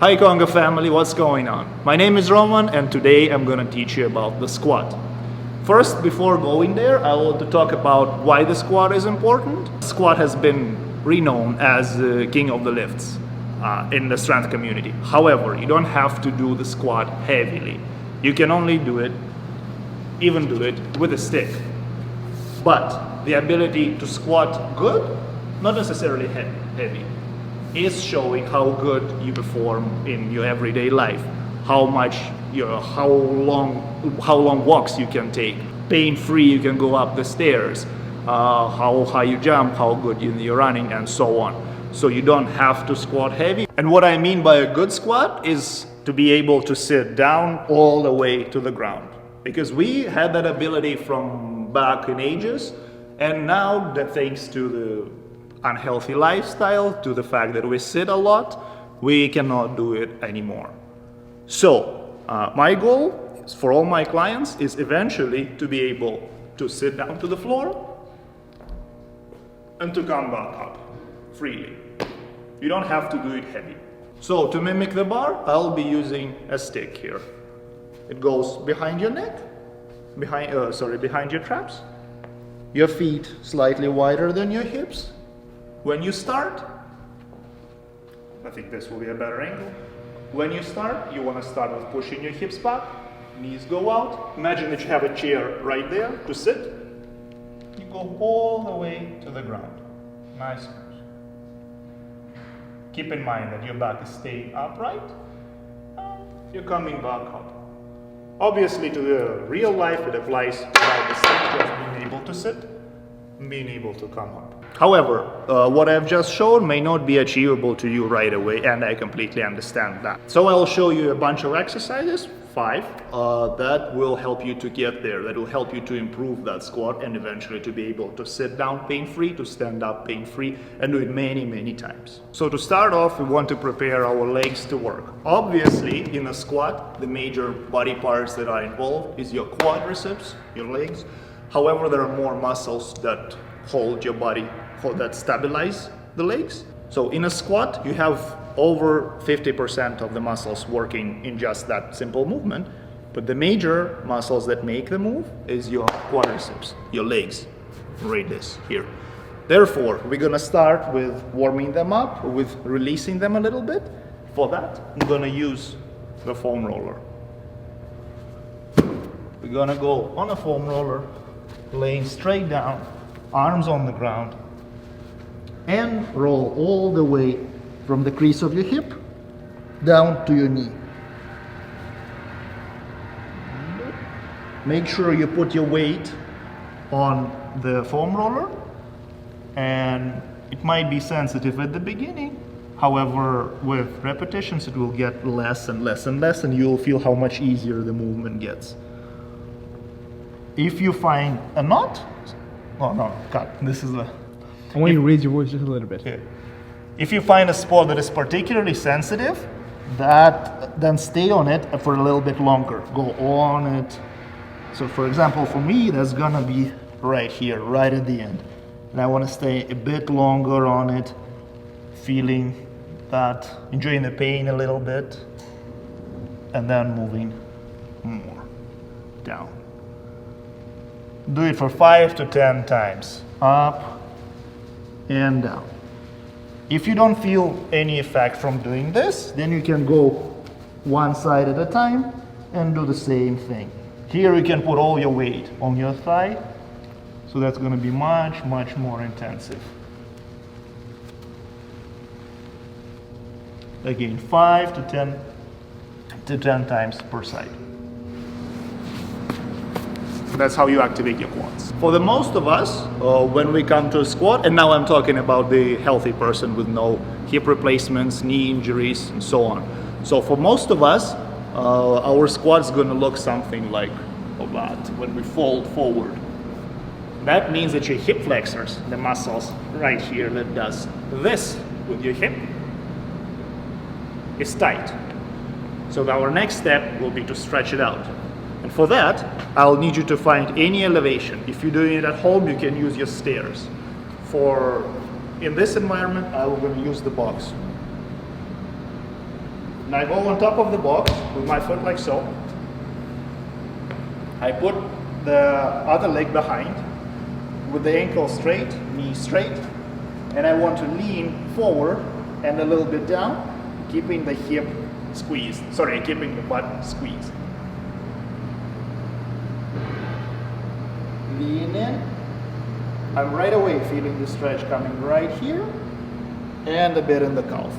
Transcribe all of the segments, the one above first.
Hi Konga family, what's going on? My name is Roman and today I'm gonna teach you about the squat. First, before going there, I want to talk about why the squat is important. Squat has been renowned as the king of the lifts in the strength community. However, you don't have to do the squat heavily. You can only do it with a stick. But the ability to squat good, not necessarily heavy, is showing how good you perform in your everyday life, how long walks you can take, pain-free you can go up the stairs, how high you jump, how good you're running, and so on. So you don't have to squat heavy. And what I mean by a good squat is to be able to sit down all the way to the ground. Because we had that ability from back in ages, and now that thanks to the unhealthy lifestyle, to the fact that we sit a lot, we cannot do it anymore. So my goal for all my clients is eventually to be able to sit down to the floor and to come back up freely. You don't have to do it heavy. So to mimic the bar, I'll be using a stick here. It goes behind your neck, behind your traps, your feet slightly wider than your hips. When you start, I think this will be a better angle. When you start, you want to start with pushing your hips back, knees go out. Imagine that you have a chair right there to sit. You go all the way to the ground. Nice. Keep in mind that your back is staying upright. You're coming back up. Obviously, to the real life, it applies about the same, just being able to sit and being able to come up. However, what I've just shown may not be achievable to you right away, and I completely understand that. So I'll show you a bunch of exercises, 5, that will help you to get there, that will help you to improve that squat and eventually to be able to sit down pain-free, to stand up pain-free, and do it many, many times. So to start off, we want to prepare our legs to work. Obviously, in a squat, the major body parts that are involved is your quadriceps, your legs. However, there are more muscles that hold your body, that stabilize the legs. So in a squat, you have over 50% of the muscles working in just that simple movement. But the major muscles that make the move is your quadriceps, your legs. Read this here. Therefore, we're gonna start with warming them up, with releasing them a little bit. For that, I'm gonna use the foam roller. We're gonna go on a foam roller, laying straight down, arms on the ground, and roll all the way from the crease of your hip down to your knee. Make sure you put your weight on the foam roller, and it might be sensitive at the beginning. However, with repetitions it will get less and less and less, and you'll feel how much easier the movement gets. If you find a knot, oh no, cut. This is the. I want you to raise your voice just a little bit. Yeah. If you find a spot that is particularly sensitive, then stay on it for a little bit longer. Go on it. So for example, for me, that's gonna be right here, right at the end. And I wanna stay a bit longer on it, feeling that, enjoying the pain a little bit, and then moving more down. Do it for 5 to 10 times, up and down. If you don't feel any effect from doing this, then you can go one side at a time and do the same thing. Here you can put all your weight on your thigh, so that's going to be much, much more intensive. Again, 5 to 10 times per side. That's how you activate your quads. For the most of us, when we come to a squat, and now I'm talking about the healthy person with no hip replacements, knee injuries, and so on. So for most of us, our squat's gonna look something like that when we fold forward. That means that your hip flexors, the muscles right here that does this with your hip, is tight. So our next step will be to stretch it out. And for that, I'll need you to find any elevation. If you're doing it at home, you can use your stairs. In this environment, I'm going to use the box. And I go on top of the box with my foot like so. I put the other leg behind with the ankle straight, knee straight, and I want to lean forward and a little bit down, keeping the hip squeezed. Sorry, keeping the butt squeezed. Lean in. I'm right away feeling the stretch coming right here and a bit in the calf.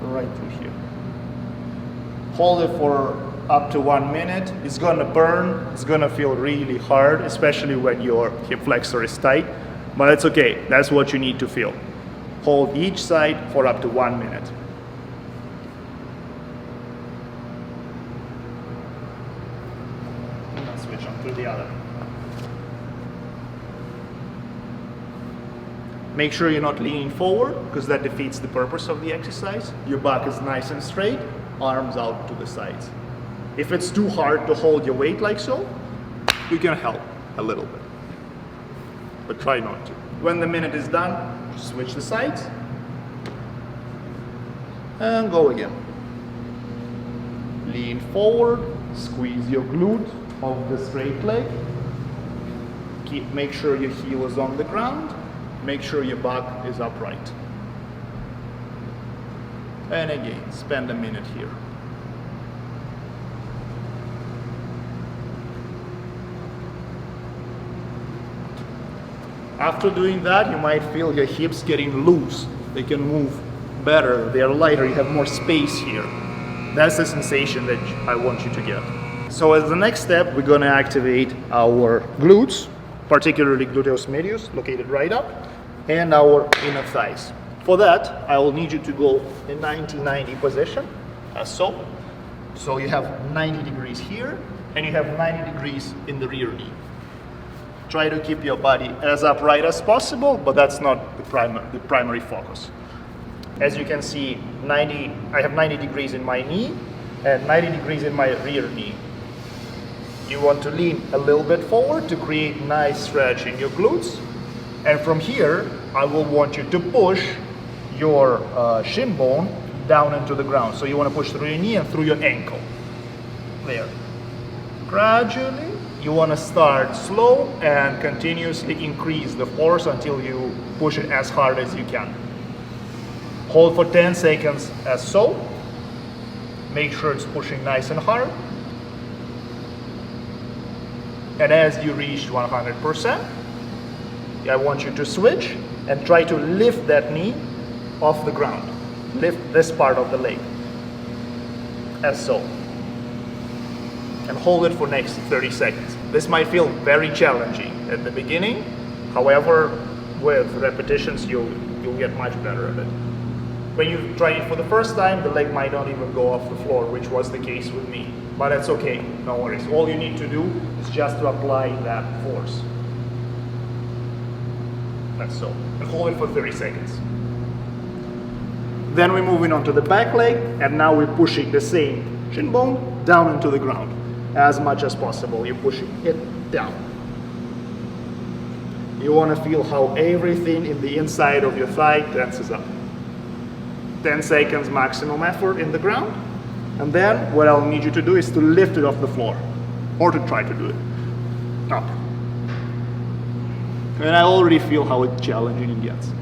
Right through here. Hold it for up to 1 minute. It's gonna burn, it's gonna feel really hard, especially when your hip flexor is tight, but it's okay, that's what you need to feel. Hold each side for up to 1 minute. And then switch on to the other. Make sure you're not leaning forward, because that defeats the purpose of the exercise. Your back is nice and straight, arms out to the sides. If it's too hard to hold your weight like so, you can help a little bit, but try not to. When the minute is done, switch the sides and go again. Lean forward, squeeze your glute of the straight leg. Make sure your heel is on the ground. Make sure your back is upright. And again, spend a minute here. After doing that, you might feel your hips getting loose. They can move better, they are lighter, you have more space here. That's the sensation that I want you to get. So as the next step, we're gonna activate our glutes, particularly gluteus medius, located right up, and our inner thighs. For that, I will need you to go in 90-90 position, as so. So you have 90 degrees here, and you have 90 degrees in the rear knee. Try to keep your body as upright as possible, but that's not the primary focus. As you can see, I have 90 degrees in my knee and 90 degrees in my rear knee. You want to lean a little bit forward to create nice stretch in your glutes. And from here, I will want you to push your shin bone down into the ground. So you want to push through your knee and through your ankle. There. Gradually, you want to start slow and continuously increase the force until you push it as hard as you can. Hold for 10 seconds as so. Make sure it's pushing nice and hard. And as you reach 100%, I want you to switch and try to lift that knee off the ground. Lift this part of the leg, as so. And hold it for next 30 seconds. This might feel very challenging at the beginning. However, with repetitions, you'll get much better at it. When you try it for the first time, the leg might not even go off the floor, which was the case with me. But it's okay, no worries. All you need to do is just to apply that force. That's so. And hold it for 30 seconds. Then we're moving on to the back leg, and now we're pushing the same shin bone down into the ground. As much as possible, you're pushing it down. You want to feel how everything in the inside of your thigh tenses up. 10 seconds maximum effort in the ground. And then what I'll need you to do is to lift it off the floor, or to try to do it up. And I already feel how challenging it gets.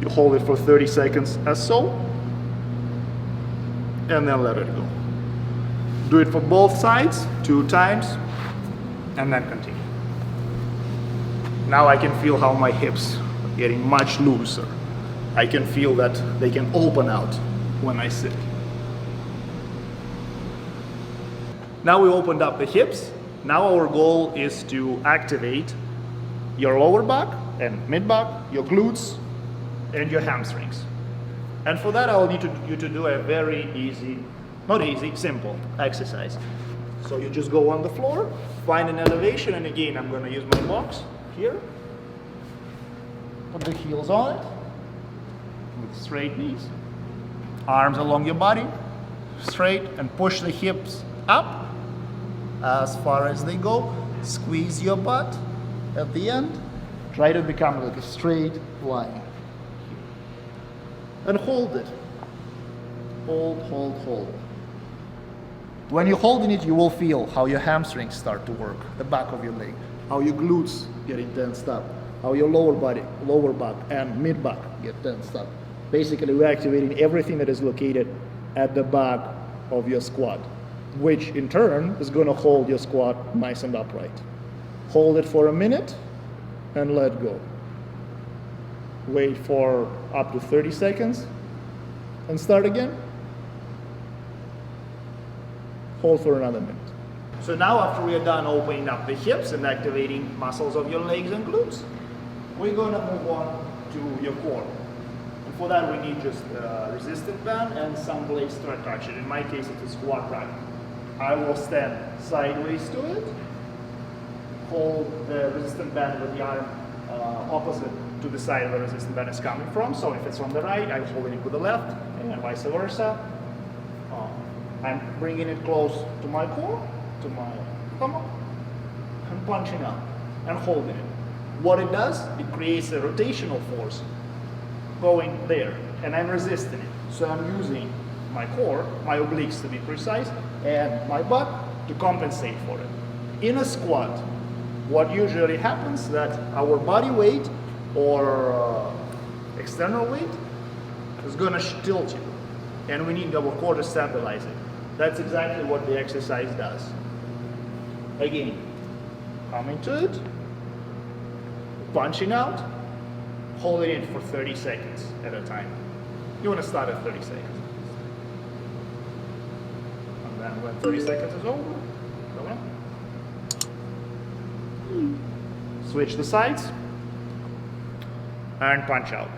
You hold it for 30 seconds as so, and then let it go. Do it for both sides, 2 times, and then continue. Now I can feel how my hips are getting much looser. I can feel that they can open out when I sit. Now we opened up the hips. Now our goal is to activate your lower back and mid back, your glutes, and your hamstrings. And for that, I'll need you to do a very simple exercise. So you just go on the floor, find an elevation, and again, I'm going to use my box here. Put the heels on it, with straight knees, arms along your body, straight, and push the hips up as far as they go. Squeeze your butt at the end. Try to become like a straight line. and hold it. Hold, hold, hold. When you're holding it, you will feel how your hamstrings start to work, the back of your leg, how your glutes get tensed up, how your lower back and mid back get tensed up. Basically, we're activating everything that is located at the back of your squat, which in turn is going to hold your squat nice and upright. Hold it for a minute and let go. Wait for up to 30 seconds and start again. Hold for another minute. So now after we are done opening up the hips and activating muscles of your legs and glutes, we're going to move on to your core. And for that we need just a resistance band and some blade strength traction. In my case it's a squat rack. I will stand sideways to it, hold the resistance band with the arm opposite to the side where the resistance band is coming from. So if it's on the right, I'm holding it with the left, and vice versa. I'm bringing it close to my core, to my stomach, and punching out and holding it. What it does, it creates a rotational force going there, and I'm resisting it. So I'm using my core, my obliques to be precise, and my butt to compensate for it. In a squat, what usually happens that our body weight or external weight is going to tilt you, and we need our core to stabilize it. That's exactly what the exercise does. Again, coming to it, punching out, holding it for 30 seconds at a time. You want to start at 30 seconds. And then when 30 seconds is over, go in. Switch the sides and punch out.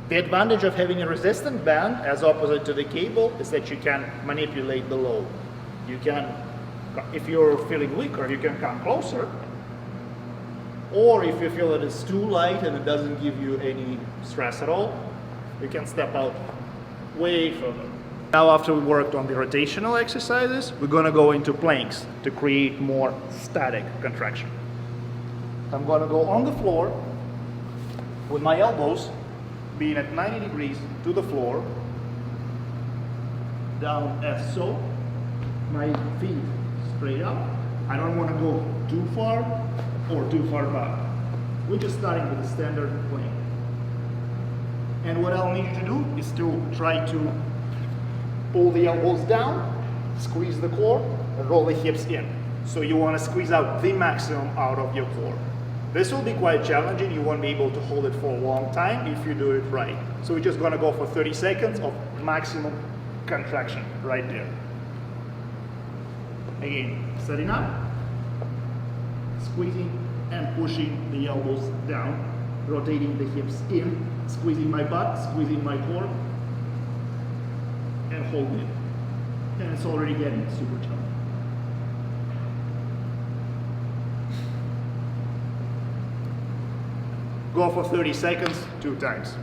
The advantage of having a resistant band as opposite to the cable is that you can manipulate the load. You can, if you're feeling weaker, you can come closer, or if you feel that it's too light and it doesn't give you any stress at all, you can step out way further. Now after we worked on the rotational exercises, we're going to go into planks to create more static contraction. I'm going to go on the floor with my elbows being at 90 degrees to the floor, down as so, my feet straight up. I don't want to go too far or too far back. We're just starting with a standard plank. And what I'll need you to do is to try to pull the elbows down, squeeze the core, and roll the hips in. So you want to squeeze out the maximum out of your core. This will be quite challenging. You won't be able to hold it for a long time if you do it right. So we're just going to go for 30 seconds of maximum contraction right there. Again, setting up, squeezing and pushing the elbows down, rotating the hips in, squeezing my butt, squeezing my core, and holding it. And it's already getting super challenging. Go for 30 seconds, 2 times.